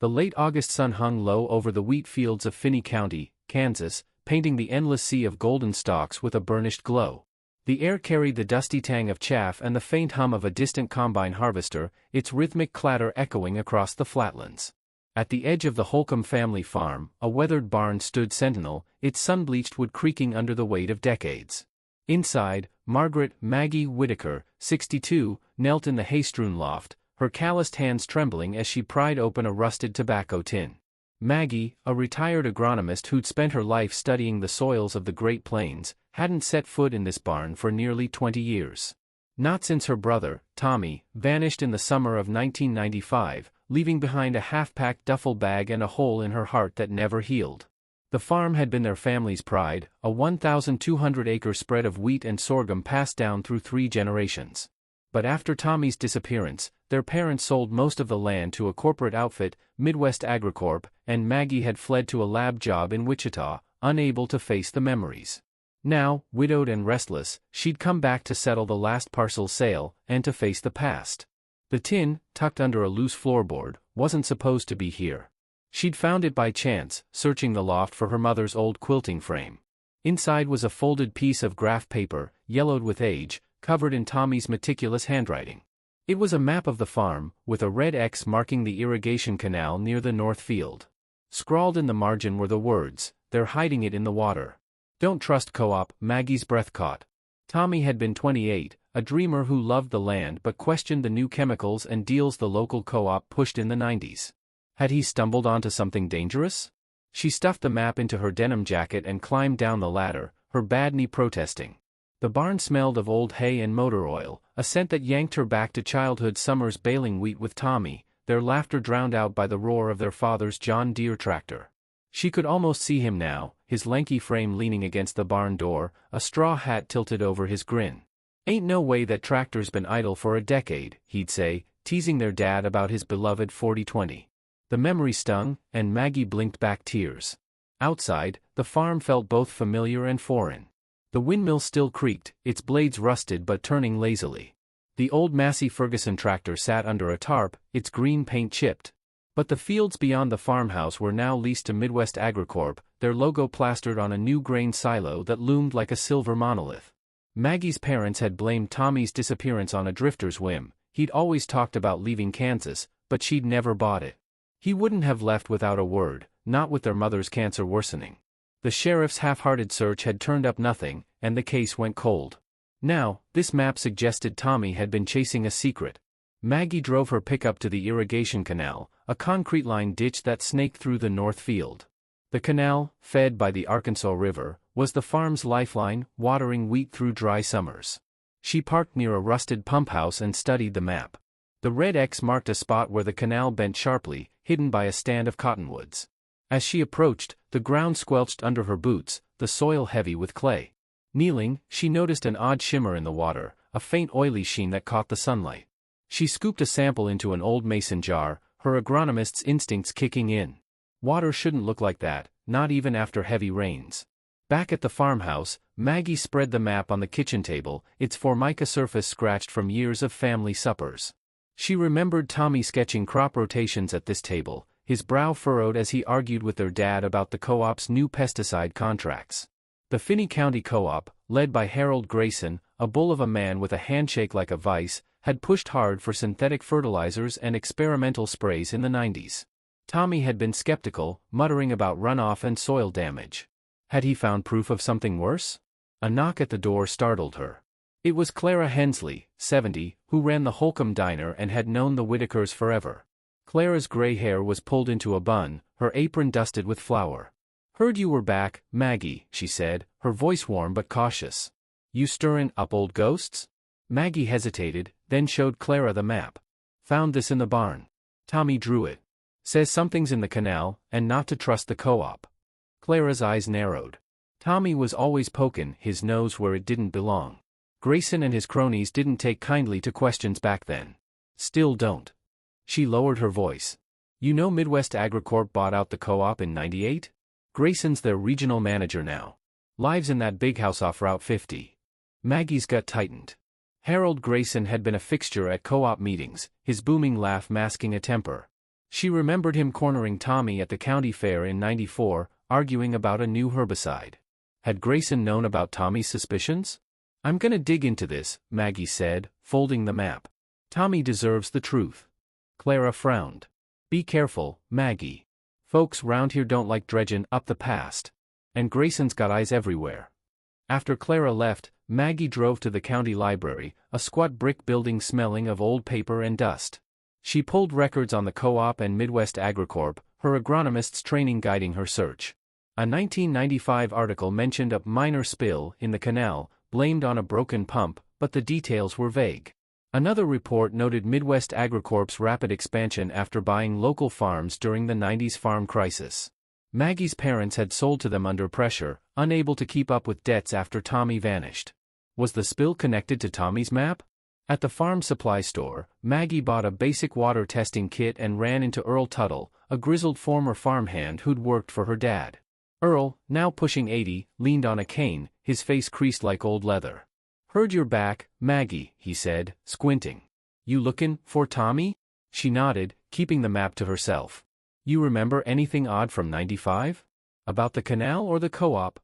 The late August sun hung low over the wheat fields of Finney County, Kansas, painting the endless sea of golden stalks with a burnished glow. The air carried the dusty tang of chaff and the faint hum of a distant combine harvester, its rhythmic clatter echoing across the flatlands. At the edge of the Holcomb family farm, a weathered barn stood sentinel, its sun-bleached wood creaking under the weight of decades. Inside, Margaret Maggie Whitaker, 62, knelt in the hay-strewn loft, her calloused hands trembling as she pried open a rusted tobacco tin. Maggie, a retired agronomist who'd spent her life studying the soils of the Great Plains, hadn't set foot in this barn for nearly 20 years. Not since her brother, Tommy, vanished in the summer of 1995, leaving behind a half-packed duffel bag and a hole in her heart that never healed. The farm had been their family's pride, a 1,200-acre spread of wheat and sorghum passed down through 3 generations. But after Tommy's disappearance, their parents sold most of the land to a corporate outfit, Midwest AgriCorp, and Maggie had fled to a lab job in Wichita, unable to face the memories. Now, widowed and restless, she'd come back to settle the last parcel sale, and to face the past. The tin, tucked under a loose floorboard, wasn't supposed to be here. She'd found it by chance, searching the loft for her mother's old quilting frame. Inside was a folded piece of graph paper, yellowed with age, covered in Tommy's meticulous handwriting. It was a map of the farm, with a red X marking the irrigation canal near the north field. Scrawled in the margin were the words, "They're hiding it in the water." Don't trust co-op, Maggie's breath caught. Tommy had been 28, a dreamer who loved the land but questioned the new chemicals and deals the local co-op pushed in the 90s. Had he stumbled onto something dangerous? She stuffed the map into her denim jacket and climbed down the ladder, her bad knee protesting. The barn smelled of old hay and motor oil, a scent that yanked her back to childhood summers baling wheat with Tommy, their laughter drowned out by the roar of their father's John Deere tractor. She could almost see him now, his lanky frame leaning against the barn door, a straw hat tilted over his grin. "Ain't no way that tractor's been idle for a decade," he'd say, teasing their dad about his beloved 4020. The memory stung, and Maggie blinked back tears. Outside, the farm felt both familiar and foreign. The windmill still creaked, its blades rusted but turning lazily. The old Massey Ferguson tractor sat under a tarp, its green paint chipped. But the fields beyond the farmhouse were now leased to Midwest AgriCorp, their logo plastered on a new grain silo that loomed like a silver monolith. Maggie's parents had blamed Tommy's disappearance on a drifter's whim. He'd always talked about leaving Kansas, but she'd never bought it. He wouldn't have left without a word, not with their mother's cancer worsening. The sheriff's half-hearted search had turned up nothing, and the case went cold. Now, this map suggested Tommy had been chasing a secret. Maggie drove her pickup to the irrigation canal, a concrete-lined ditch that snaked through the north field. The canal, fed by the Arkansas River, was the farm's lifeline, watering wheat through dry summers. She parked near a rusted pump house and studied the map. The red X marked a spot where the canal bent sharply, hidden by a stand of cottonwoods. As she approached, the ground squelched under her boots, the soil heavy with clay. Kneeling, she noticed an odd shimmer in the water, a faint oily sheen that caught the sunlight. She scooped a sample into an old mason jar, her agronomist's instincts kicking in. Water shouldn't look like that, not even after heavy rains. Back at the farmhouse, Maggie spread the map on the kitchen table, its formica surface scratched from years of family suppers. She remembered Tommy sketching crop rotations at this table, his brow furrowed as he argued with their dad about the co-op's new pesticide contracts. The Finney County Co-op, led by Harold Grayson, a bull of a man with a handshake like a vice, had pushed hard for synthetic fertilizers and experimental sprays in the 90s. Tommy had been skeptical, muttering about runoff and soil damage. Had he found proof of something worse? A knock at the door startled her. It was Clara Hensley, 70, who ran the Holcomb Diner and had known the Whitakers forever. Clara's gray hair was pulled into a bun, her apron dusted with flour. "Heard you were back, Maggie," she said, her voice warm but cautious. "You stirrin' up old ghosts?" Maggie hesitated, then showed Clara the map. "Found this in the barn." Tommy drew it. "Says something's in the canal, and not to trust the co-op." Clara's eyes narrowed. Tommy was always pokin' his nose where it didn't belong. Grayson and his cronies didn't take kindly to questions back then. Still don't. She lowered her voice. "You know Midwest AgriCorp bought out the co-op in '98? Grayson's their regional manager now. Lives in that big house off Route 50. Maggie's gut tightened. Harold Grayson had been a fixture at co-op meetings, his booming laugh masking a temper. She remembered him cornering Tommy at the county fair in '94, arguing about a new herbicide. Had Grayson known about Tommy's suspicions? "I'm gonna dig into this," Maggie said, folding the map. "Tommy deserves the truth." Clara frowned. "Be careful, Maggie. Folks round here don't like dredgin' up the past. And Grayson's got eyes everywhere." After Clara left, Maggie drove to the county library, a squat brick building smelling of old paper and dust. She pulled records on the co-op and Midwest Agricorp, her agronomist's training guiding her search. A 1995 article mentioned a minor spill in the canal, blamed on a broken pump, but the details were vague. Another report noted Midwest Agricorp's rapid expansion after buying local farms during the '90s farm crisis. Maggie's parents had sold to them under pressure, unable to keep up with debts after Tommy vanished. Was the spill connected to Tommy's map? At the farm supply store, Maggie bought a basic water testing kit and ran into Earl Tuttle, a grizzled former farmhand who'd worked for her dad. Earl, now pushing 80, leaned on a cane, his face creased like old leather. "Heard you're back, Maggie," he said, squinting. "You lookin' for Tommy?" She nodded, keeping the map to herself. "You remember anything odd from '95? About the canal or the co-op?"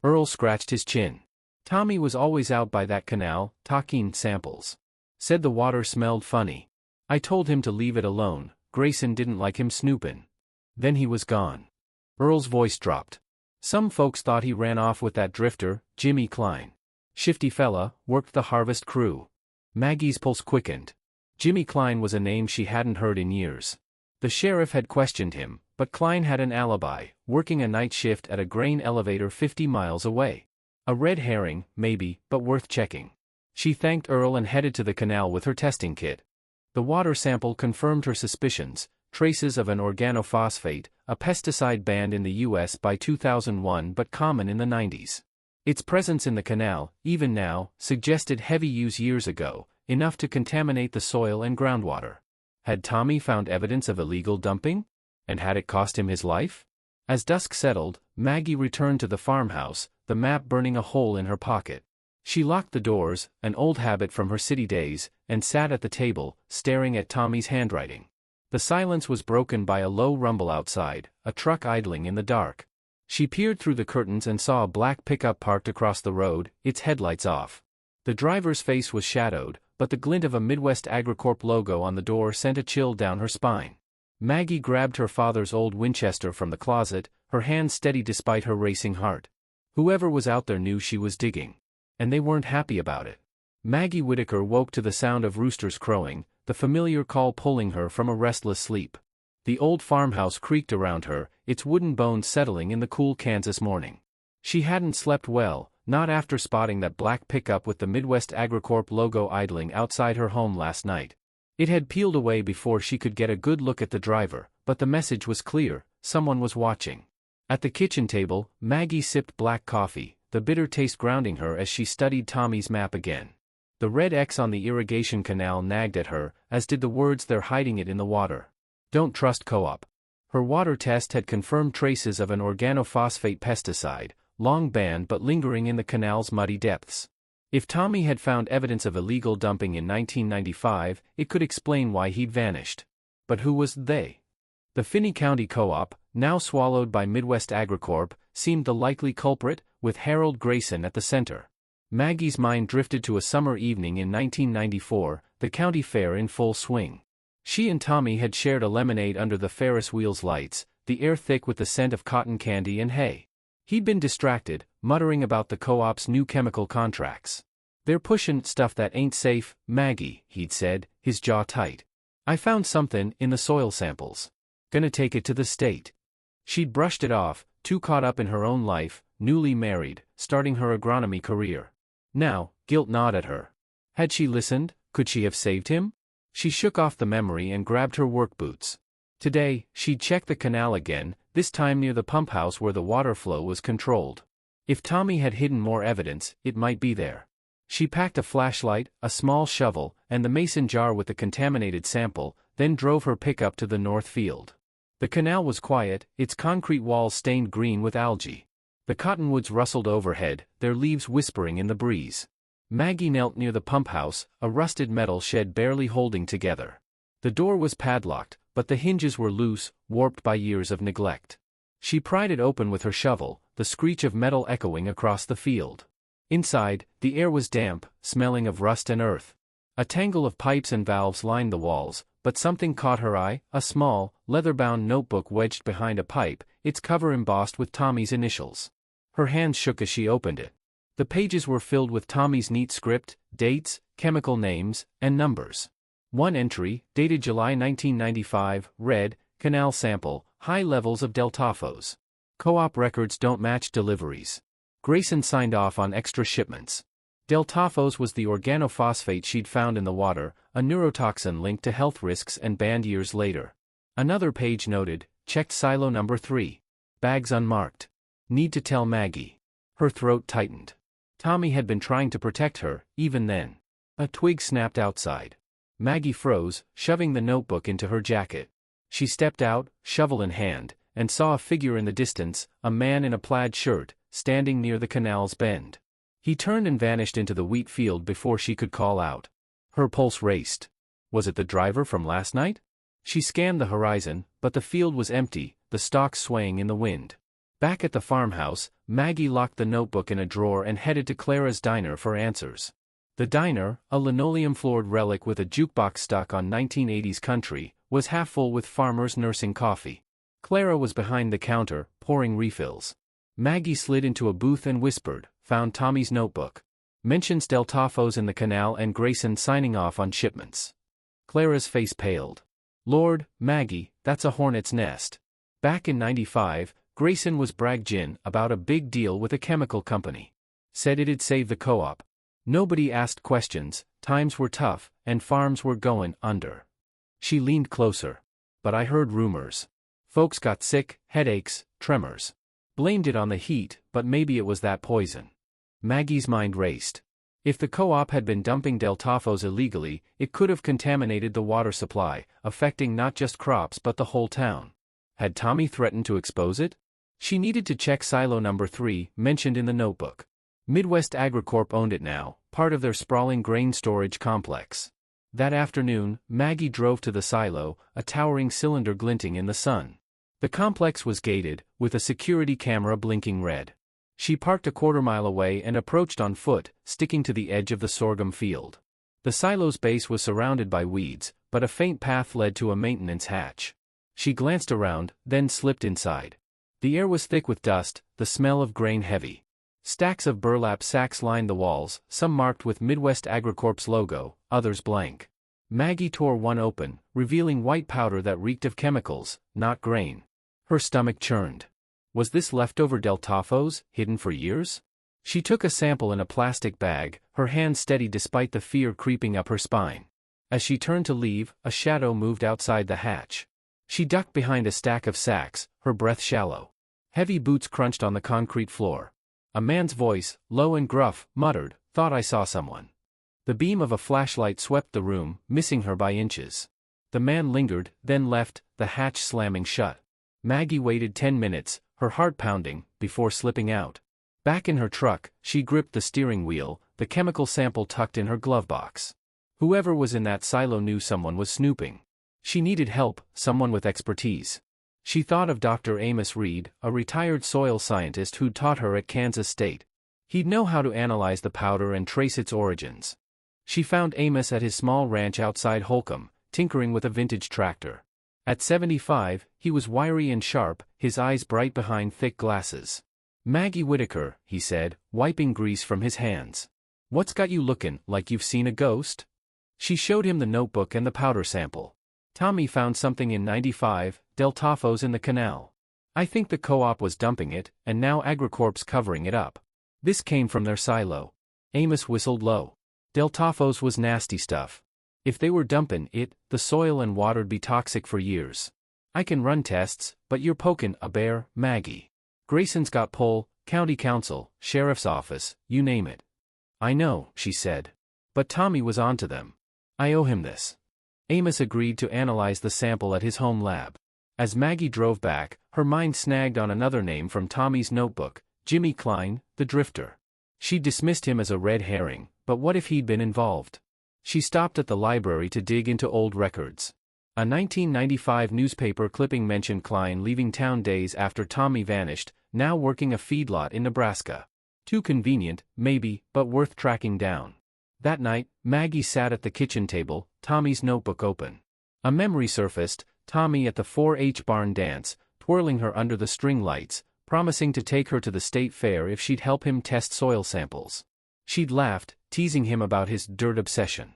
Earl scratched his chin. "Tommy was always out by that canal, talking samples. Said the water smelled funny. I told him to leave it alone, Grayson didn't like him snoopin'. Then he was gone." Earl's voice dropped. "Some folks thought he ran off with that drifter, Jimmy Klein. Shifty fella, worked the harvest crew." Maggie's pulse quickened. Jimmy Klein was a name she hadn't heard in years. The sheriff had questioned him, but Klein had an alibi, working a night shift at a grain elevator 50 miles away. A red herring, maybe, but worth checking. She thanked Earl and headed to the canal with her testing kit. The water sample confirmed her suspicions, traces of an organophosphate, a pesticide banned in the U.S. by 2001 but common in the '90s. Its presence in the canal, even now, suggested heavy use years ago, enough to contaminate the soil and groundwater. Had Tommy found evidence of illegal dumping? And had it cost him his life? As dusk settled, Maggie returned to the farmhouse, the map burning a hole in her pocket. She locked the doors, an old habit from her city days, and sat at the table, staring at Tommy's handwriting. The silence was broken by a low rumble outside, a truck idling in the dark. She peered through the curtains and saw a black pickup parked across the road, its headlights off. The driver's face was shadowed, but the glint of a Midwest Agricorp logo on the door sent a chill down her spine. Maggie grabbed her father's old Winchester from the closet, her hand steady despite her racing heart. Whoever was out there knew she was digging. And they weren't happy about it. Maggie Whitaker woke to the sound of roosters crowing, the familiar call pulling her from a restless sleep. The old farmhouse creaked around her, its wooden bones settling in the cool Kansas morning. She hadn't slept well, not after spotting that black pickup with the Midwest Agricorp logo idling outside her home last night. It had peeled away before she could get a good look at the driver, but the message was clear, someone was watching. At the kitchen table, Maggie sipped black coffee, the bitter taste grounding her as she studied Tommy's map again. The red X on the irrigation canal nagged at her, as did the words "they're hiding it in the water." Don't trust co-op. Her water test had confirmed traces of an organophosphate pesticide, long banned but lingering in the canal's muddy depths. If Tommy had found evidence of illegal dumping in 1995, it could explain why he'd vanished. But who was they? The Finney County Co-op, now swallowed by Midwest Agricorp, seemed the likely culprit, with Harold Grayson at the center. Maggie's mind drifted to a summer evening in 1994, the county fair in full swing. She and Tommy had shared a lemonade under the Ferris wheel's lights, the air thick with the scent of cotton candy and hay. He'd been distracted, muttering about the co-op's new chemical contracts. "They're pushin' stuff that ain't safe, Maggie," he'd said, his jaw tight. "I found something in the soil samples. Gonna take it to the state." She'd brushed it off, too caught up in her own life, newly married, starting her agronomy career. Now, guilt gnawed at her. Had she listened? Could she have saved him? She shook off the memory and grabbed her work boots. Today, she'd check the canal again, this time near the pump house where the water flow was controlled. If Tommy had hidden more evidence, it might be there. She packed a flashlight, a small shovel, and the mason jar with the contaminated sample, then drove her pickup to the north field. The canal was quiet, its concrete walls stained green with algae. The cottonwoods rustled overhead, their leaves whispering in the breeze. Maggie knelt near the pump house, a rusted metal shed barely holding together. The door was padlocked, but the hinges were loose, warped by years of neglect. She pried it open with her shovel, the screech of metal echoing across the field. Inside, the air was damp, smelling of rust and earth. A tangle of pipes and valves lined the walls, but something caught her eye, a small, leather-bound notebook wedged behind a pipe, its cover embossed with Tommy's initials. Her hands shook as she opened it. The pages were filled with Tommy's neat script, dates, chemical names, and numbers. One entry, dated July 1995, read, "Canal sample, high levels of deltaphos. Co-op records don't match deliveries." Grayson signed off on extra shipments. Deltaphos was the organophosphate she'd found in the water, a neurotoxin linked to health risks and banned years later. Another page noted, "Checked silo number 3. Bags unmarked. Need to tell Maggie." Her throat tightened. Tommy had been trying to protect her, even then. A twig snapped outside. Maggie froze, shoving the notebook into her jacket. She stepped out, shovel in hand, and saw a figure in the distance, a man in a plaid shirt, standing near the canal's bend. He turned and vanished into the wheat field before she could call out. Her pulse raced. Was it the driver from last night? She scanned the horizon, but the field was empty, the stalks swaying in the wind. Back at the farmhouse, Maggie locked the notebook in a drawer and headed to Clara's diner for answers. The diner, a linoleum-floored relic with a jukebox stuck on 1980s country, was half full with farmers nursing coffee. Clara was behind the counter, pouring refills. Maggie slid into a booth and whispered, "Found Tommy's notebook. Mentions deltaphos in the canal and Grayson signing off on shipments." Clara's face paled. "Lord, Maggie, that's a hornet's nest." Back in '95, Grayson was bragging about a big deal with a chemical company. Said it'd save the co-op. Nobody asked questions, times were tough, and farms were going under. She leaned closer. "But I heard rumors. Folks got sick, headaches, tremors. Blamed it on the heat, but maybe it was that poison." Maggie's mind raced. If the co-op had been dumping deltaphos illegally, it could have contaminated the water supply, affecting not just crops but the whole town. Had Tommy threatened to expose it? She needed to check silo number 3, mentioned in the notebook. Midwest AgriCorp owned it now, part of their sprawling grain storage complex. That afternoon, Maggie drove to the silo, a towering cylinder glinting in the sun. The complex was gated, with a security camera blinking red. She parked a quarter-mile away and approached on foot, sticking to the edge of the sorghum field. The silo's base was surrounded by weeds, but a faint path led to a maintenance hatch. She glanced around, then slipped inside. The air was thick with dust, the smell of grain heavy. Stacks of burlap sacks lined the walls, some marked with Midwest AgriCorp's logo, others blank. Maggie tore one open, revealing white powder that reeked of chemicals, not grain. Her stomach churned. Was this leftover deltaphos, hidden for years? She took a sample in a plastic bag, her hand steady despite the fear creeping up her spine. As she turned to leave, a shadow moved outside the hatch. She ducked behind a stack of sacks, her breath shallow. Heavy boots crunched on the concrete floor. A man's voice, low and gruff, muttered, "Thought I saw someone." The beam of a flashlight swept the room, missing her by inches. The man lingered, then left, the hatch slamming shut. Maggie waited 10 minutes, her heart pounding, before slipping out. Back in her truck, she gripped the steering wheel, the chemical sample tucked in her glove box. Whoever was in that silo knew someone was snooping. She needed help, someone with expertise. She thought of Dr. Amos Reed, a retired soil scientist who'd taught her at Kansas State. He'd know how to analyze the powder and trace its origins. She found Amos at his small ranch outside Holcomb, tinkering with a vintage tractor. At 75, he was wiry and sharp, his eyes bright behind thick glasses. "Maggie Whitaker," he said, wiping grease from his hands. "What's got you looking like you've seen a ghost?" She showed him the notebook and the powder sample. "Tommy found something in '95, deltaphos in the canal. I think the co-op was dumping it, and now AgriCorp's covering it up. This came from their silo." Amos whistled low. Deltaphos was nasty stuff. If they were dumping it, the soil and water'd be toxic for years. "I can run tests, but you're poking a bear, Maggie. Grayson's got pull, county council, sheriff's office, you name it." "I know," she said. "But Tommy was onto them. I owe him this." Amos agreed to analyze the sample at his home lab. As Maggie drove back, her mind snagged on another name from Tommy's notebook, Jimmy Klein, the drifter. She dismissed him as a red herring, but what if he'd been involved? She stopped at the library to dig into old records. A 1995 newspaper clipping mentioned Klein leaving town days after Tommy vanished, now working a feedlot in Nebraska. Too convenient, maybe, but worth tracking down. That night, Maggie sat at the kitchen table, Tommy's notebook open. A memory surfaced, Tommy at the 4-H barn dance, twirling her under the string lights, promising to take her to the state fair if she'd help him test soil samples. She'd laughed, teasing him about his dirt obsession.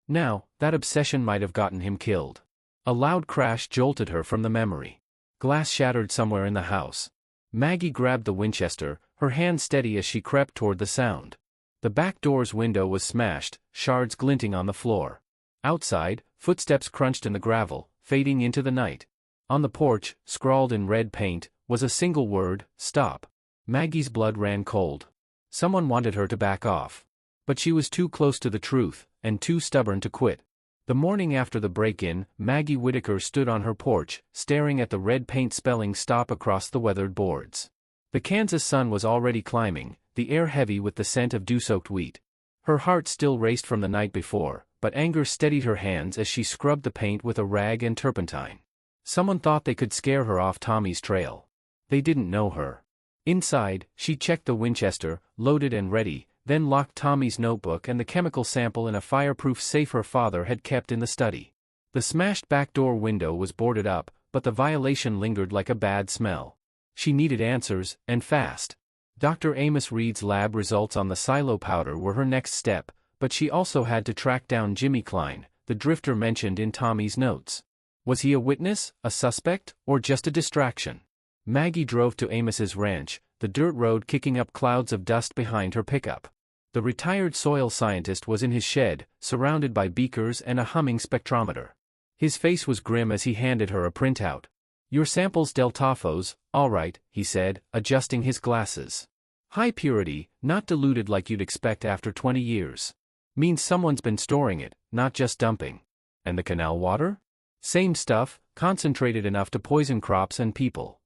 Now, that obsession might have gotten him killed. A loud crash jolted her from the memory. Glass shattered somewhere in the house. Maggie grabbed the Winchester, her hand steady as she crept toward the sound. The back door's window was smashed, shards glinting on the floor. Outside, footsteps crunched in the gravel, fading into the night. On the porch, scrawled in red paint, was a single word, stop. Maggie's blood ran cold. Someone wanted her to back off. But she was too close to the truth, and too stubborn to quit. The morning after the break-in, Maggie Whitaker stood on her porch, staring at the red paint spelling stop across the weathered boards. The Kansas sun was already climbing, the air heavy with the scent of dew-soaked wheat. Her heart still raced from the night before, but anger steadied her hands as she scrubbed the paint with a rag and turpentine. Someone thought they could scare her off Tommy's trail. They didn't know her. Inside, she checked the Winchester, loaded and ready, then locked Tommy's notebook and the chemical sample in a fireproof safe her father had kept in the study. The smashed back door window was boarded up, but the violation lingered like a bad smell. She needed answers, and fast. Dr. Amos Reed's lab results on the silo powder were her next step, but she also had to track down Jimmy Klein, the drifter mentioned in Tommy's notes. Was he a witness, a suspect, or just a distraction? Maggie drove to Amos's ranch, the dirt road kicking up clouds of dust behind her pickup. The retired soil scientist was in his shed, surrounded by beakers and a humming spectrometer. His face was grim as he handed her a printout. Your sample's deltaphos, all right, he said, adjusting his glasses. High purity, not diluted like you'd expect after 20 years. Means someone's been storing it, not just dumping. And the canal water? Same stuff, concentrated enough to poison crops and people.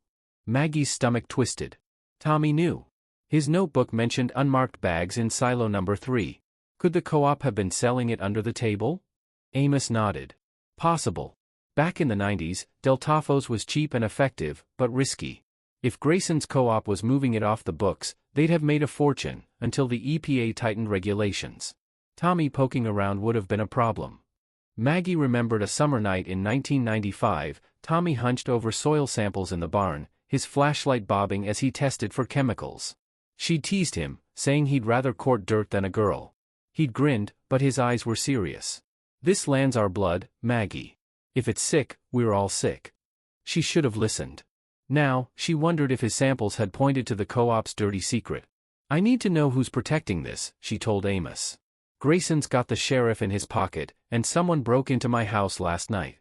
Maggie's stomach twisted. Tommy knew. His notebook mentioned unmarked bags in silo number 3. Could the co-op have been selling it under the table? Amos nodded. Possible. Back in the 90s, deltaphos was cheap and effective, but risky. If Grayson's co-op was moving it off the books, they'd have made a fortune, until the EPA tightened regulations. Tommy poking around would have been a problem. Maggie remembered a summer night in 1995, Tommy hunched over soil samples in the barn, his flashlight bobbing as he tested for chemicals. She teased him, saying he'd rather court dirt than a girl. He'd grinned, but his eyes were serious. This land's our blood, Maggie. If it's sick, we're all sick. She should have listened. Now, she wondered if his samples had pointed to the co-op's dirty secret. I need to know who's protecting this, she told Amos. Grayson's got the sheriff in his pocket, and someone broke into my house last night.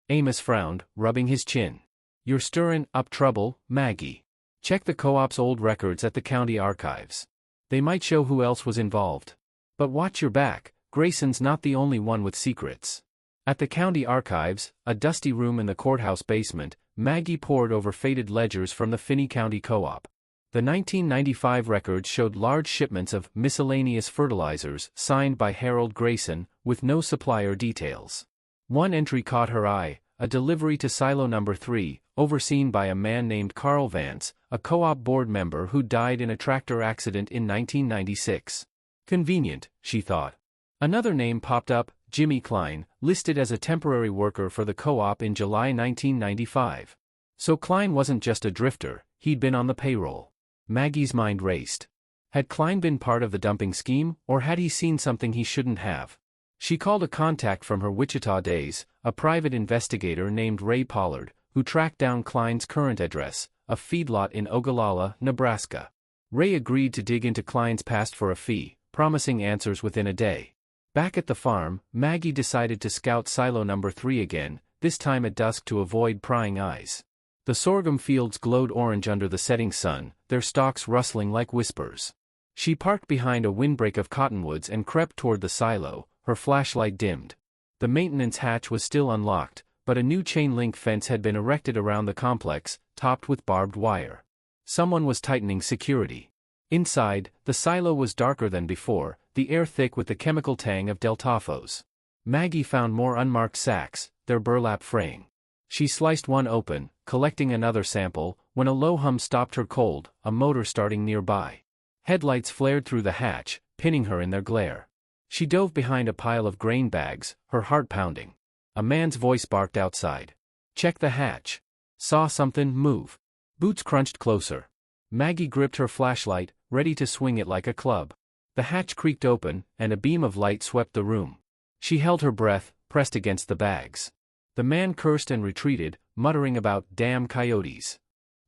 Amos frowned, rubbing his chin. You're stirring up trouble, Maggie. Check the co-op's old records at the county archives. They might show who else was involved. But watch your back, Grayson's not the only one with secrets. At the county archives, a dusty room in the courthouse basement, Maggie pored over faded ledgers from the Finney County Co-op. The 1995 records showed large shipments of miscellaneous fertilizers signed by Harold Grayson, with no supplier details. One entry caught her eye, a delivery to silo number 3, overseen by a man named Carl Vance, a co-op board member who died in a tractor accident in 1996. Convenient, she thought. Another name popped up, Jimmy Klein, listed as a temporary worker for the co-op in July 1995. So Klein wasn't just a drifter, he'd been on the payroll. Maggie's mind raced. Had Klein been part of the dumping scheme, or had he seen something he shouldn't have? She called a contact from her Wichita days, a private investigator named Ray Pollard, who tracked down Klein's current address, a feedlot in Ogallala, Nebraska. Ray agreed to dig into Klein's past for a fee, promising answers within a day. Back at the farm, Maggie decided to scout silo number 3 again, this time at dusk to avoid prying eyes. The sorghum fields glowed orange under the setting sun, their stalks rustling like whispers. She parked behind a windbreak of cottonwoods and crept toward the silo, her flashlight dimmed. The maintenance hatch was still unlocked, but a new chain-link fence had been erected around the complex, topped with barbed wire. Someone was tightening security. Inside, the silo was darker than before, the air thick with the chemical tang of deltaphos. Maggie found more unmarked sacks, their burlap fraying. She sliced one open, collecting another sample, when a low hum stopped her cold, a motor starting nearby. Headlights flared through the hatch, pinning her in their glare. She dove behind a pile of grain bags, her heart pounding. A man's voice barked outside. "Check the hatch." "Saw something move." Boots crunched closer. Maggie gripped her flashlight, ready to swing it like a club. The hatch creaked open, and a beam of light swept the room. She held her breath, pressed against the bags. The man cursed and retreated, muttering about "damn coyotes."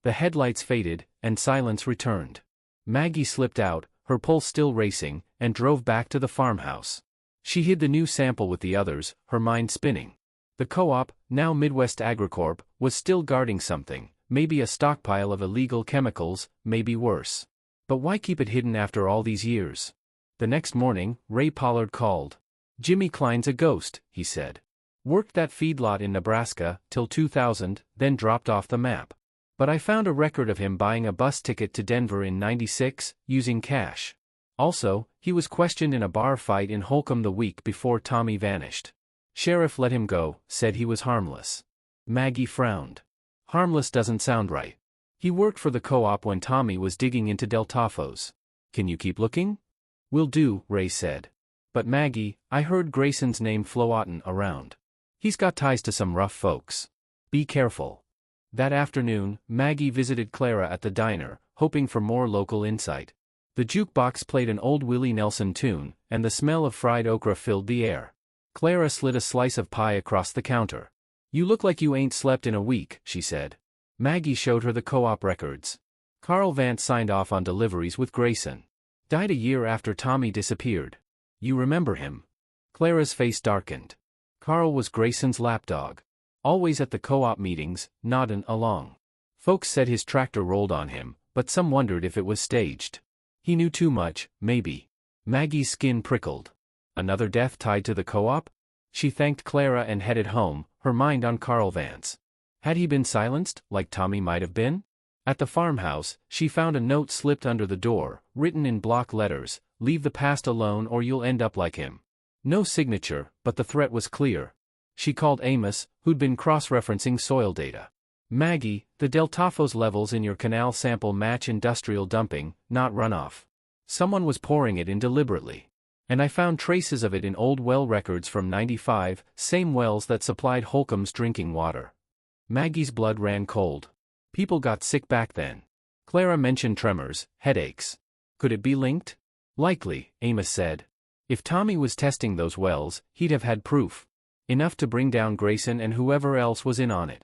The headlights faded, and silence returned. Maggie slipped out, her pulse still racing, and drove back to the farmhouse. She hid the new sample with the others, her mind spinning. The co-op, now Midwest Agricorp, was still guarding something, maybe a stockpile of illegal chemicals, maybe worse. But why keep it hidden after all these years? The next morning, Ray Pollard called. "Jimmy Klein's a ghost," he said. "Worked that feedlot in Nebraska, till 2000, then dropped off the map. But I found a record of him buying a bus ticket to Denver in '96, using cash. Also, he was questioned in a bar fight in Holcomb the week before Tommy vanished. Sheriff let him go, said he was harmless." Maggie frowned. Harmless doesn't sound right. He worked for the co-op when Tommy was digging into Del Tafo's. "Can you keep looking?" "Will do," Ray said. "But Maggie, I heard Grayson's name floatin' around. He's got ties to some rough folks. Be careful." That afternoon, Maggie visited Clara at the diner, hoping for more local insight. The jukebox played an old Willie Nelson tune, and the smell of fried okra filled the air. Clara slid a slice of pie across the counter. "You look like you ain't slept in a week," she said. Maggie showed her the co-op records. Carl Vance signed off on deliveries with Grayson. Died a year after Tommy disappeared. "You remember him?" Clara's face darkened. Carl was Grayson's lapdog. Always at the co-op meetings, nodding along. Folks said his tractor rolled on him, but some wondered if it was staged. He knew too much, maybe. Maggie's skin prickled. Another death tied to the co-op? She thanked Clara and headed home, her mind on Carl Vance. Had he been silenced, like Tommy might have been? At the farmhouse, she found a note slipped under the door, written in block letters, "Leave the past alone or you'll end up like him." No signature, but the threat was clear. She called Amos, who'd been cross-referencing soil data. "Maggie, the Del Tafo's levels in your canal sample match industrial dumping, not runoff. Someone was pouring it in deliberately. And I found traces of it in old well records from '95, same wells that supplied Holcomb's drinking water." Maggie's blood ran cold. People got sick back then. Clara mentioned tremors, headaches. Could it be linked? Likely, Amos said. If Tommy was testing those wells, he'd have had proof. Enough to bring down Grayson and whoever else was in on it.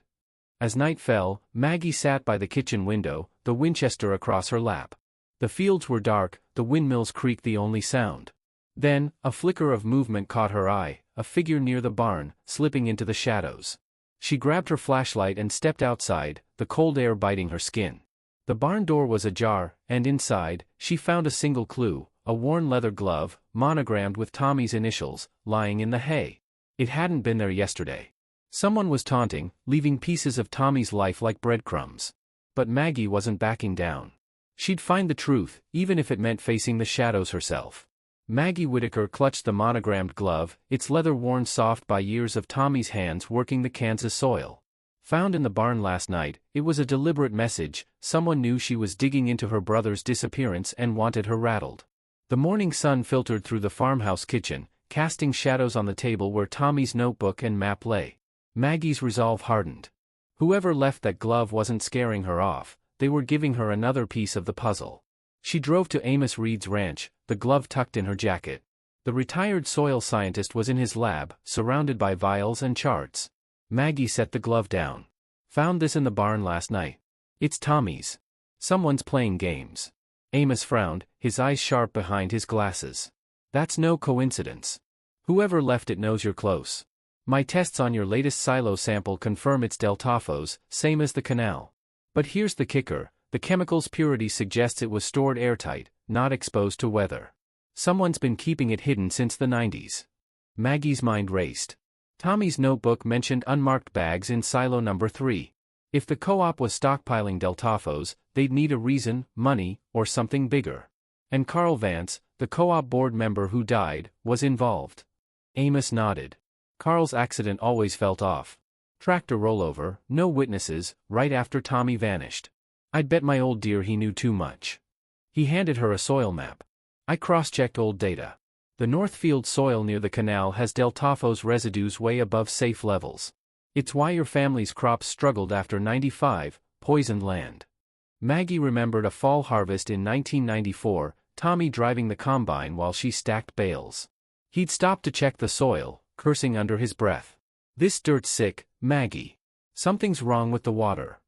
As night fell, Maggie sat by the kitchen window, the Winchester across her lap. The fields were dark, the windmills creaked the only sound. Then, a flicker of movement caught her eye, a figure near the barn, slipping into the shadows. She grabbed her flashlight and stepped outside, the cold air biting her skin. The barn door was ajar, and inside, she found a single clue, a worn leather glove, monogrammed with Tommy's initials, lying in the hay. It hadn't been there yesterday. Someone was taunting, leaving pieces of Tommy's life like breadcrumbs. But Maggie wasn't backing down. She'd find the truth, even if it meant facing the shadows herself. Maggie Whitaker clutched the monogrammed glove, its leather worn soft by years of Tommy's hands working the Kansas soil. Found in the barn last night, it was a deliberate message. Someone knew she was digging into her brother's disappearance and wanted her rattled. The morning sun filtered through the farmhouse kitchen, casting shadows on the table where Tommy's notebook and map lay. Maggie's resolve hardened. Whoever left that glove wasn't scaring her off, they were giving her another piece of the puzzle. She drove to Amos Reed's ranch, the glove tucked in her jacket. The retired soil scientist was in his lab, surrounded by vials and charts. Maggie set the glove down. "Found this in the barn last night. It's Tommy's. Someone's playing games." Amos frowned, his eyes sharp behind his glasses. "That's no coincidence. Whoever left it knows you're close. My tests on your latest silo sample confirm it's Del Tafo's, same as the canal. But here's the kicker. The chemical's purity suggests it was stored airtight, not exposed to weather. Someone's been keeping it hidden since the '90s. Maggie's mind raced. Tommy's notebook mentioned unmarked bags in silo number 3. If the co-op was stockpiling Del Tafo's, they'd need a reason, money, or something bigger. And Carl Vance, the co-op board member who died, was involved. Amos nodded. Carl's accident always felt off. Tractor rollover, no witnesses, right after Tommy vanished. I'd bet my old dear he knew too much. He handed her a soil map. I cross-checked old data. The Northfield soil near the canal has Deltaphos residues way above safe levels. It's why your family's crops struggled after '95, poisoned land. Maggie remembered a fall harvest in 1994, Tommy driving the combine while she stacked bales. He'd stopped to check the soil, cursing under his breath. This dirt's sick, Maggie. Something's wrong with the water.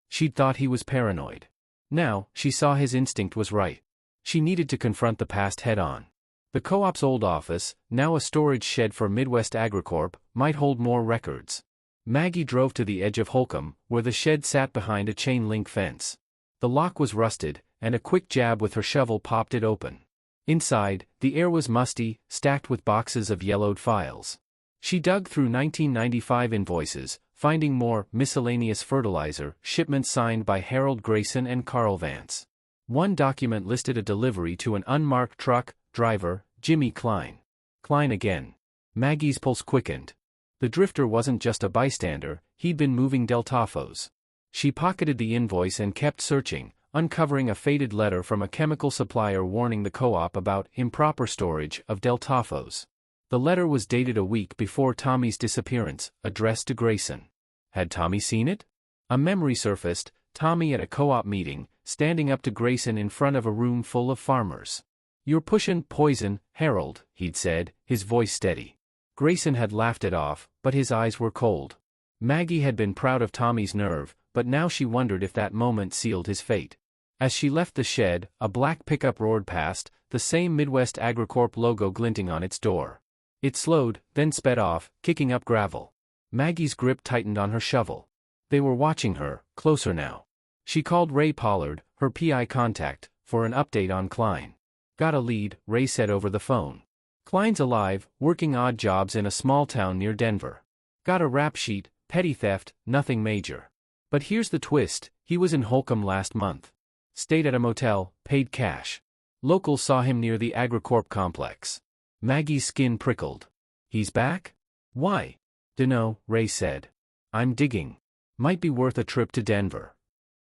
She'd thought he was paranoid. Now, she saw his instinct was right. She needed to confront the past head-on. The co-op's old office, now a storage shed for Midwest Agricorp, might hold more records. Maggie drove to the edge of Holcomb, where the shed sat behind a chain-link fence. The lock was rusted, and a quick jab with her shovel popped it open. Inside, the air was musty, stacked with boxes of yellowed files. She dug through 1995 invoices, finding more miscellaneous fertilizer shipments signed by Harold Grayson and Carl Vance. One document listed a delivery to an unmarked truck driver, Jimmy Klein. Klein again. Maggie's pulse quickened. The drifter wasn't just a bystander, he'd been moving Deltaphos. She pocketed the invoice and kept searching, uncovering a faded letter from a chemical supplier warning the co-op about improper storage of Deltaphos. The letter was dated a week before Tommy's disappearance, addressed to Grayson. Had Tommy seen it? A memory surfaced, Tommy at a co-op meeting, standing up to Grayson in front of a room full of farmers. "You're pushin' poison, Harold," he'd said, his voice steady. Grayson had laughed it off, but his eyes were cold. Maggie had been proud of Tommy's nerve, but now she wondered if that moment sealed his fate. As she left the shed, a black pickup roared past, the same Midwest Agricorp logo glinting on its door. It slowed, then sped off, kicking up gravel. Maggie's grip tightened on her shovel. They were watching her, closer now. She called Ray Pollard, her PI contact, for an update on Klein. "Got a lead," Ray said over the phone. "Klein's alive, working odd jobs in a small town near Denver. Got a rap sheet, petty theft, nothing major. But here's the twist, he was in Holcomb last month. Stayed at a motel, paid cash. Locals saw him near the Agricorp complex." Maggie's skin prickled. "He's back? Why?" "Dunno," Ray said. "I'm digging. Might be worth a trip to Denver."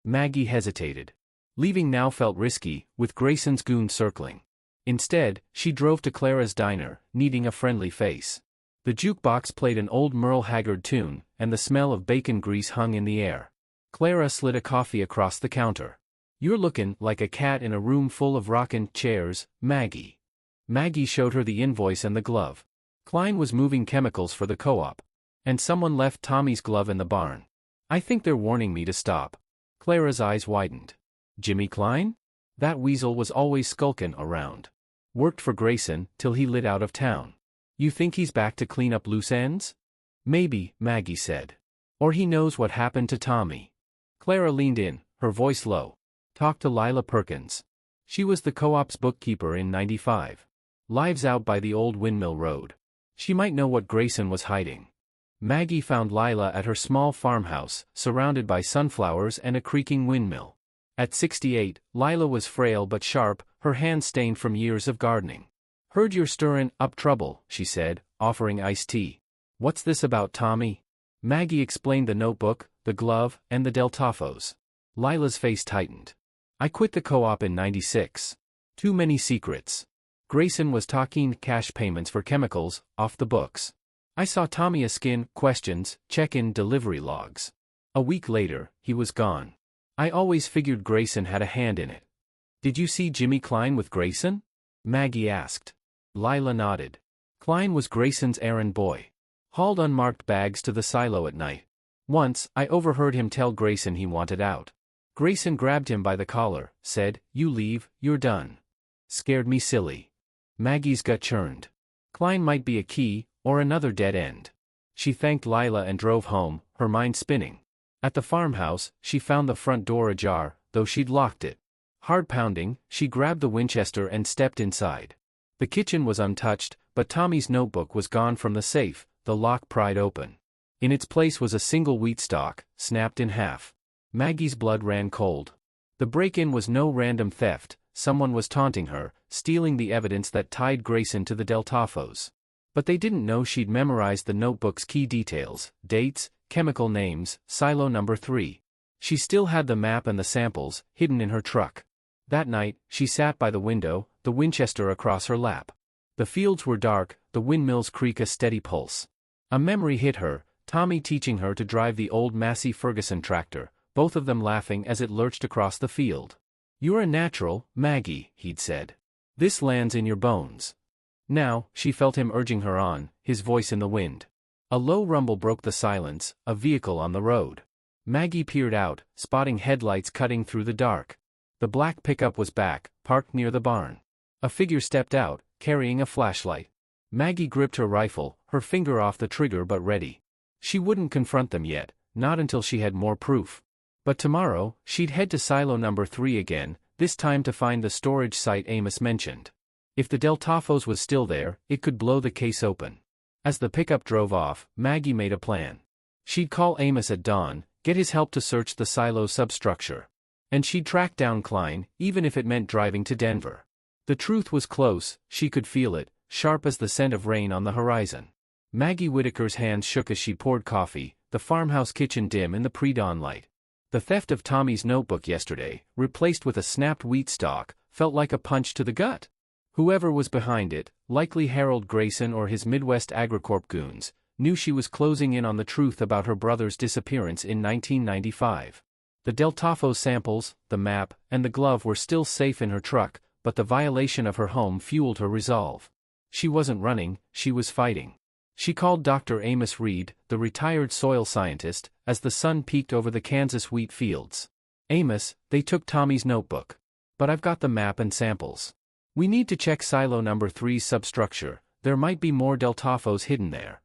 Maggie hesitated. Leaving now felt risky, with Grayson's goons circling. Instead, she drove to Clara's diner, needing a friendly face. The jukebox played an old Merle Haggard tune, and the smell of bacon grease hung in the air. Clara slid a coffee across the counter. "You're lookin' like a cat in a room full of rockin' chairs, Maggie." Maggie showed her the invoice and the glove. Klein was moving chemicals for the co-op. And someone left Tommy's glove in the barn. "I think they're warning me to stop." Clara's eyes widened. "Jimmy Klein? That weasel was always skulkin' around. Worked for Grayson, till he lit out of town. You think he's back to clean up loose ends?" "Maybe," Maggie said. "Or he knows what happened to Tommy." Clara leaned in, her voice low. "Talk to Lila Perkins. She was the co-op's bookkeeper in '95. Lives out by the old Windmill Road. She might know what Grayson was hiding." Maggie found Lila at her small farmhouse, surrounded by sunflowers and a creaking windmill. At 68, Lila was frail but sharp, her hands stained from years of gardening. "Heard you're stirrin' up trouble," she said, offering iced tea. "What's this about Tommy?" Maggie explained the notebook, the glove, and the Deltaphos. Lila's face tightened. "I quit the co-op in '96. Too many secrets. Grayson was talking cash payments for chemicals, off the books. I saw Tommy skin, questions, check-in delivery logs. A week later, he was gone. I always figured Grayson had a hand in it." "Did you see Jimmy Klein with Grayson?" Maggie asked. Lila nodded. "Klein was Grayson's errand boy. Hauled unmarked bags to the silo at night. Once, I overheard him tell Grayson he wanted out. Grayson grabbed him by the collar, said, 'You leave, you're done.' Scared me silly." Maggie's gut churned. Klein might be a key, or another dead end. She thanked Lila and drove home, her mind spinning. At the farmhouse, she found the front door ajar, though she'd locked it. Hard pounding, she grabbed the Winchester and stepped inside. The kitchen was untouched, but Tommy's notebook was gone from the safe, the lock pried open. In its place was a single wheat stalk, snapped in half. Maggie's blood ran cold. The break-in was no random theft, someone was taunting her, stealing the evidence that tied Grayson to the Deltaphos. But they didn't know she'd memorized the notebook's key details, dates, chemical names, silo number 3. She still had the map and the samples, hidden in her truck. That night, she sat by the window, the Winchester across her lap. The fields were dark, the windmills creak a steady pulse. A memory hit her, Tommy teaching her to drive the old Massey Ferguson tractor, both of them laughing as it lurched across the field. "You're a natural, Maggie," he'd said. "This lands in your bones." Now, she felt him urging her on, his voice in the wind. A low rumble broke the silence, a vehicle on the road. Maggie peered out, spotting headlights cutting through the dark. The black pickup was back, parked near the barn. A figure stepped out, carrying a flashlight. Maggie gripped her rifle, her finger off the trigger but ready. She wouldn't confront them yet, not until she had more proof. But tomorrow, she'd head to silo number 3 again, this time to find the storage site Amos mentioned. If the Del Tafos was still there, it could blow the case open. As the pickup drove off, Maggie made a plan. She'd call Amos at dawn, get his help to search the silo substructure. And she'd track down Klein, even if it meant driving to Denver. The truth was close, she could feel it, sharp as the scent of rain on the horizon. Maggie Whitaker's hands shook as she poured coffee, the farmhouse kitchen dim in the pre-dawn light. The theft of Tommy's notebook yesterday, replaced with a snapped wheat stalk, felt like a punch to the gut. Whoever was behind it, likely Harold Grayson or his Midwest Agricorp goons, knew she was closing in on the truth about her brother's disappearance in 1995. The Del Tafo samples, the map, and the glove were still safe in her truck, but the violation of her home fueled her resolve. She wasn't running, she was fighting. She called Dr. Amos Reed, the retired soil scientist, as the sun peeked over the Kansas wheat fields. "Amos, they took Tommy's notebook. But I've got the map and samples. We need to check silo number 3's substructure, there might be more Del Tafos hidden there."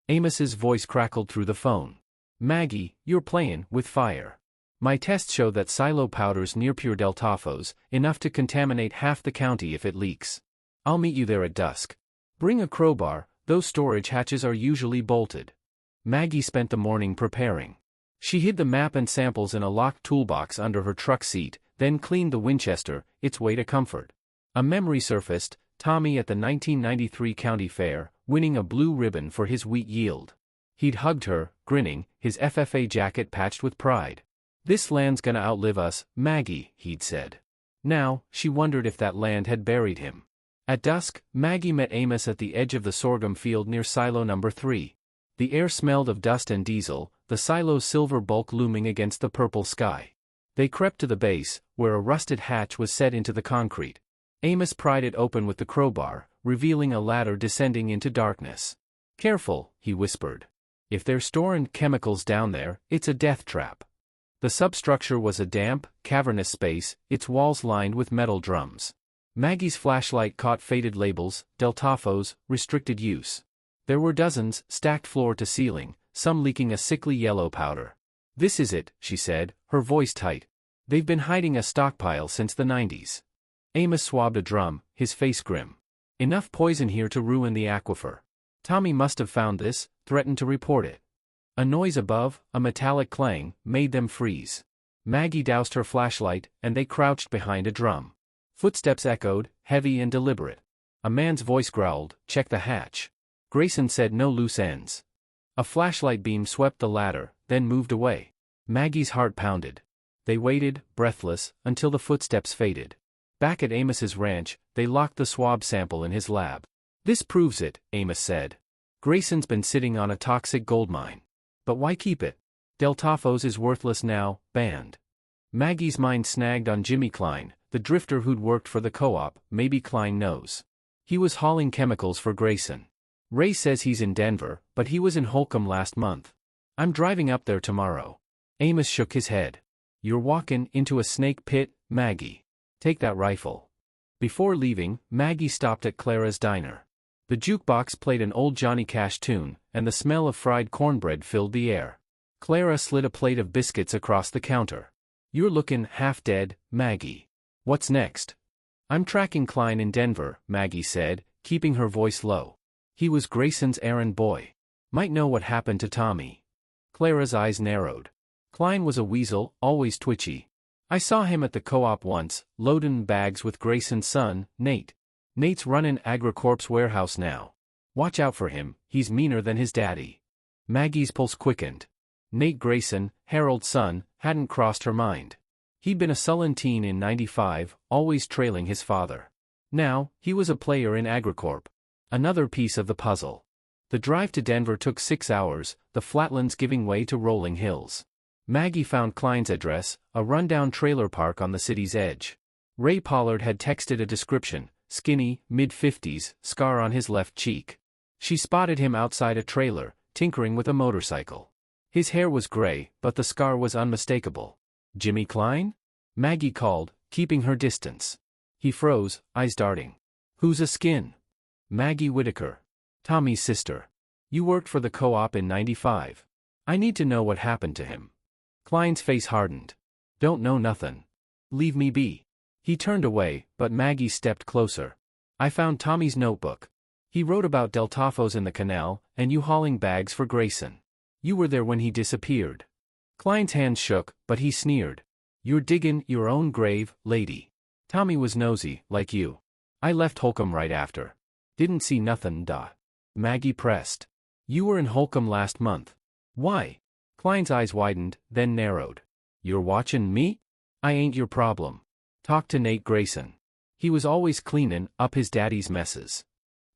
Amos's voice crackled through the phone. "Maggie, you're playing with fire. My tests show that silo powder's near pure Del Tafos, enough to contaminate half the county if it leaks. I'll meet you there at dusk. Bring a crowbar, those storage hatches are usually bolted." Maggie spent the morning preparing. She hid the map and samples in a locked toolbox under her truck seat, then cleaned the Winchester, its way to comfort. A memory surfaced, Tommy at the 1993 county fair, winning a blue ribbon for his wheat yield. He'd hugged her, grinning, his FFA jacket patched with pride. "This land's gonna outlive us, Maggie," he'd said. Now, she wondered if that land had buried him. At dusk, Maggie met Amos at the edge of the sorghum field near silo number 3. The air smelled of dust and diesel, the silo's silver bulk looming against the purple sky. They crept to the base, where a rusted hatch was set into the concrete. Amos pried it open with the crowbar, revealing a ladder descending into darkness. "Careful," he whispered. "If they're storing chemicals down there, it's a death trap." The substructure was a damp, cavernous space, its walls lined with metal drums. Maggie's flashlight caught faded labels, Del Tafos, restricted use. There were dozens, stacked floor to ceiling, some leaking a sickly yellow powder. "This is it," she said, her voice tight. "They've been hiding a stockpile since the 90s. Amos swabbed a drum, his face grim. "Enough poison here to ruin the aquifer. Tommy must have found this, threatened to report it." A noise above, a metallic clang, made them freeze. Maggie doused her flashlight, and they crouched behind a drum. Footsteps echoed, heavy and deliberate. A man's voice growled, "Check the hatch." Grayson said no loose ends. A flashlight beam swept the ladder, then moved away. Maggie's heart pounded. They waited, breathless, until the footsteps faded. Back at Amos's ranch, they locked the swab sample in his lab. "This proves it," Amos said. "Grayson's been sitting on a toxic gold mine. But why keep it? Del Tafos is worthless now, banned." Maggie's mind snagged on Jimmy Klein, the drifter who'd worked for the co-op. Maybe Klein knows. He was hauling chemicals for Grayson. Ray says he's in Denver, but he was in Holcomb last month. "I'm driving up there tomorrow." Amos shook his head. "You're walking into a snake pit, Maggie. Take that rifle." Before leaving, Maggie stopped at Clara's diner. The jukebox played an old Johnny Cash tune, and the smell of fried cornbread filled the air. Clara slid a plate of biscuits across the counter. "You're looking half dead, Maggie. What's next?" "I'm tracking Klein in Denver," Maggie said, keeping her voice low. "He was Grayson's errand boy. Might know what happened to Tommy." Clara's eyes narrowed. "Klein was a weasel, always twitchy. I saw him at the co-op once, loading bags with Grayson's son, Nate. Nate's running Agricorp's warehouse now. Watch out for him, he's meaner than his daddy. Maggie's pulse quickened. Nate Grayson, Harold's son, hadn't crossed her mind. He'd been a sullen teen in '95, always trailing his father. Now, he was a player in AgriCorp. Another piece of the puzzle. The drive to Denver took 6 hours, the flatlands giving way to rolling hills. Maggie found Klein's address, a rundown trailer park on the city's edge. Ray Pollard had texted a description: skinny, mid-50s, scar on his left cheek. She spotted him outside a trailer, tinkering with a motorcycle. His hair was gray, but the scar was unmistakable. Jimmy Klein? Maggie called, keeping her distance. He froze, eyes darting. Who's a skin? Maggie Whitaker. Tommy's sister. You worked for the co-op in '95. I need to know what happened to him. Klein's face hardened. Don't know nothin'. Leave me be. He turned away, but Maggie stepped closer. I found Tommy's notebook. He wrote about Del Tafo's in the canal, and you hauling bags for Grayson. You were there when he disappeared. Klein's hands shook, but he sneered. You're diggin' your own grave, lady. Tommy was nosy, like you. I left Holcomb right after. Didn't see nothin'. Maggie pressed. You were in Holcomb last month. Why? Klein's eyes widened, then narrowed. You're watchin' me? I ain't your problem. Talk to Nate Grayson. He was always cleanin' up his daddy's messes.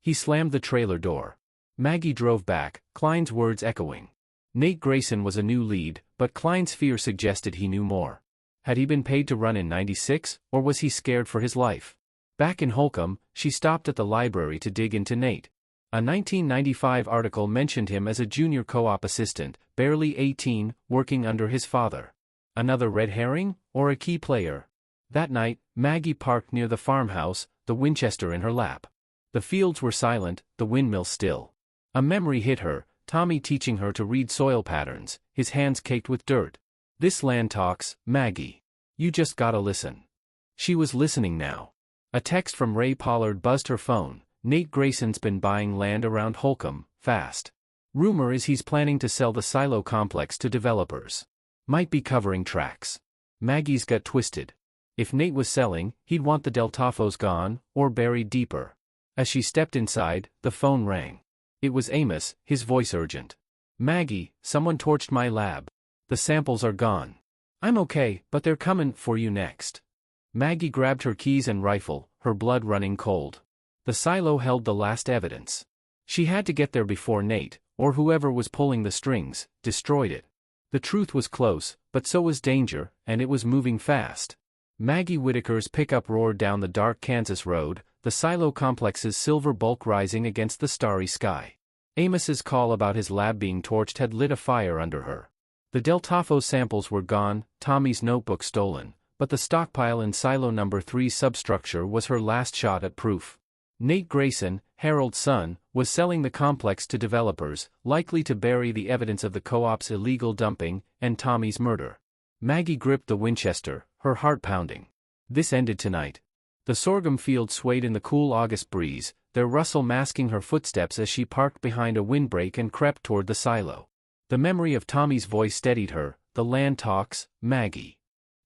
He slammed the trailer door. Maggie drove back, Klein's words echoing. Nate Grayson was a new lead, but Klein's fear suggested he knew more. Had he been paid to run in '96, or was he scared for his life? Back in Holcomb, she stopped at the library to dig into Nate. A 1995 article mentioned him as a junior co-op assistant, barely 18, working under his father. Another red herring, or a key player? That night, Maggie parked near the farmhouse, the Winchester in her lap. The fields were silent, the windmill still. A memory hit her, Tommy teaching her to read soil patterns, his hands caked with dirt. This land talks, Maggie. You just gotta listen. She was listening now. A text from Ray Pollard buzzed her phone. Nate Grayson's been buying land around Holcomb, fast. Rumor is he's planning to sell the silo complex to developers. Might be covering tracks. Maggie's gut twisted. If Nate was selling, he'd want the Del Tafos gone, or buried deeper. As she stepped inside, the phone rang. It was Amos, his voice urgent. Maggie, someone torched my lab. The samples are gone. I'm okay, but they're comin' for you next. Maggie grabbed her keys and rifle, her blood running cold. The silo held the last evidence. She had to get there before Nate, or whoever was pulling the strings, destroyed it. The truth was close, but so was danger, and it was moving fast. Maggie Whitaker's pickup roared down the dark Kansas road, the silo complex's silver bulk rising against the starry sky. Amos's call about his lab being torched had lit a fire under her. The Del Tafo samples were gone, Tommy's notebook stolen, but the stockpile in silo number 3's substructure was her last shot at proof. Nate Grayson, Harold's son, was selling the complex to developers, likely to bury the evidence of the co-op's illegal dumping and Tommy's murder. Maggie gripped the Winchester, her heart pounding. This ended tonight. The sorghum field swayed in the cool August breeze, their rustle masking her footsteps as she parked behind a windbreak and crept toward the silo. The memory of Tommy's voice steadied her. The land talks, Maggie.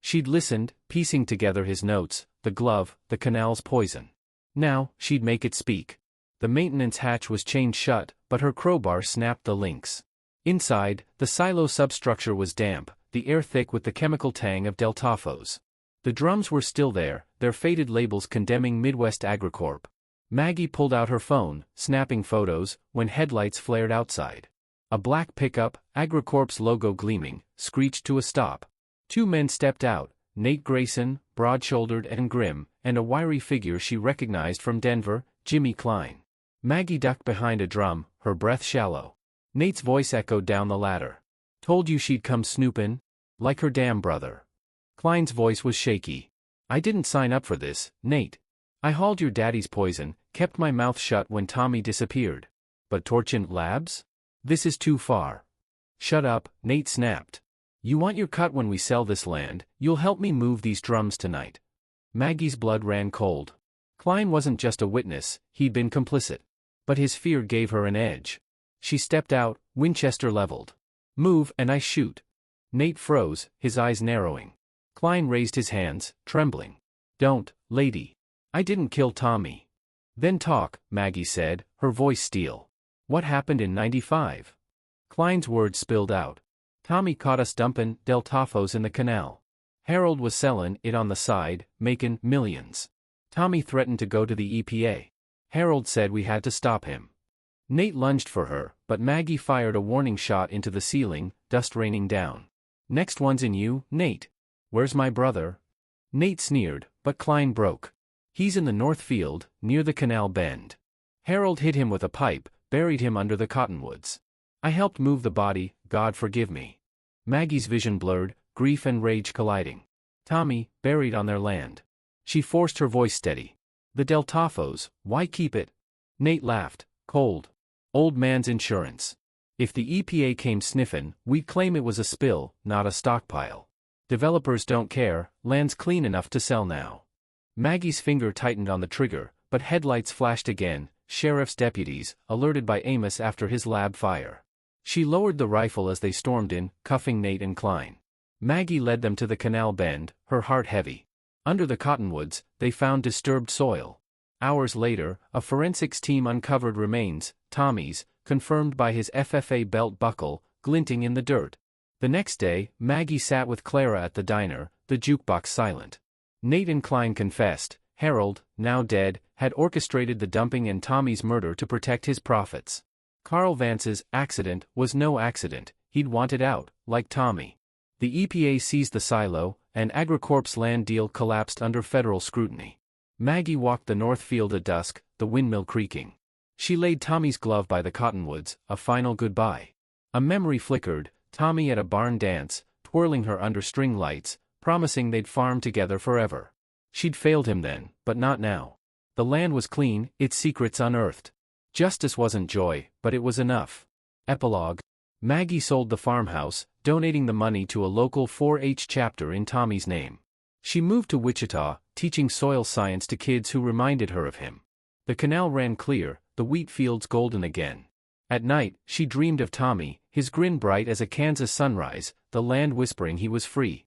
She'd listened, piecing together his notes, the glove, the canal's poison. Now, she'd make it speak. The maintenance hatch was chained shut, but her crowbar snapped the links. Inside, the silo substructure was damp, the air thick with the chemical tang of Del Tafos. The drums were still there, their faded labels condemning Midwest AgriCorp. Maggie pulled out her phone, snapping photos, when headlights flared outside. A black pickup, AgriCorp's logo gleaming, screeched to a stop. Two men stepped out, Nate Grayson, broad-shouldered and grim, and a wiry figure she recognized from Denver, Jimmy Klein. Maggie ducked behind a drum, her breath shallow. Nate's voice echoed down the ladder. Told you she'd come snoopin'? Like her damn brother. Klein's voice was shaky. I didn't sign up for this, Nate. I hauled your daddy's poison, kept my mouth shut when Tommy disappeared. But torchin' labs? This is too far. Shut up, Nate snapped. You want your cut when we sell this land, you'll help me move these drums tonight. Maggie's blood ran cold. Klein wasn't just a witness, he'd been complicit. But his fear gave her an edge. She stepped out, Winchester leveled. Move and I shoot. Nate froze, his eyes narrowing. Klein raised his hands, trembling. Don't, lady. I didn't kill Tommy. Then talk, Maggie said, her voice steel. What happened in '95? Klein's words spilled out. Tommy caught us dumpin' Del Tafos in the canal. Harold was sellin' it on the side, makin' millions. Tommy threatened to go to the EPA. Harold said we had to stop him. Nate lunged for her, but Maggie fired a warning shot into the ceiling, dust raining down. Next one's in you, Nate. Where's my brother? Nate sneered, but Klein broke. He's in the north field, near the canal bend. Harold hit him with a pipe, buried him under the cottonwoods. I helped move the body, God forgive me. Maggie's vision blurred, grief and rage colliding. Tommy, buried on their land. She forced her voice steady. The Del Tafos, why keep it? Nate laughed, cold. Old man's insurance. If the EPA came sniffin', we'd claim it was a spill, not a stockpile. Developers don't care, land's clean enough to sell now. Maggie's finger tightened on the trigger, but headlights flashed again, sheriff's deputies, alerted by Amos after his lab fire. She lowered the rifle as they stormed in, cuffing Nate and Klein. Maggie led them to the canal bend, her heart heavy. Under the cottonwoods, they found disturbed soil. Hours later, a forensics team uncovered remains, Tommy's, confirmed by his FFA belt buckle, glinting in the dirt. The next day, Maggie sat with Clara at the diner, the jukebox silent. Nate and Klein confessed. Harold, now dead, had orchestrated the dumping and Tommy's murder to protect his profits. Carl Vance's accident was no accident, he'd wanted out, like Tommy. The EPA seized the silo, and AgriCorp's land deal collapsed under federal scrutiny. Maggie walked the north field at dusk, the windmill creaking. She laid Tommy's glove by the cottonwoods, a final goodbye. A memory flickered, Tommy at a barn dance, twirling her under string lights, promising they'd farm together forever. She'd failed him then, but not now. The land was clean, its secrets unearthed. Justice wasn't joy, but it was enough. Epilogue. Maggie sold the farmhouse, donating the money to a local 4-H chapter in Tommy's name. She moved to Wichita, teaching soil science to kids who reminded her of him. The canal ran clear, the wheat fields golden again. At night, she dreamed of Tommy, his grin bright as a Kansas sunrise, the land whispering he was free.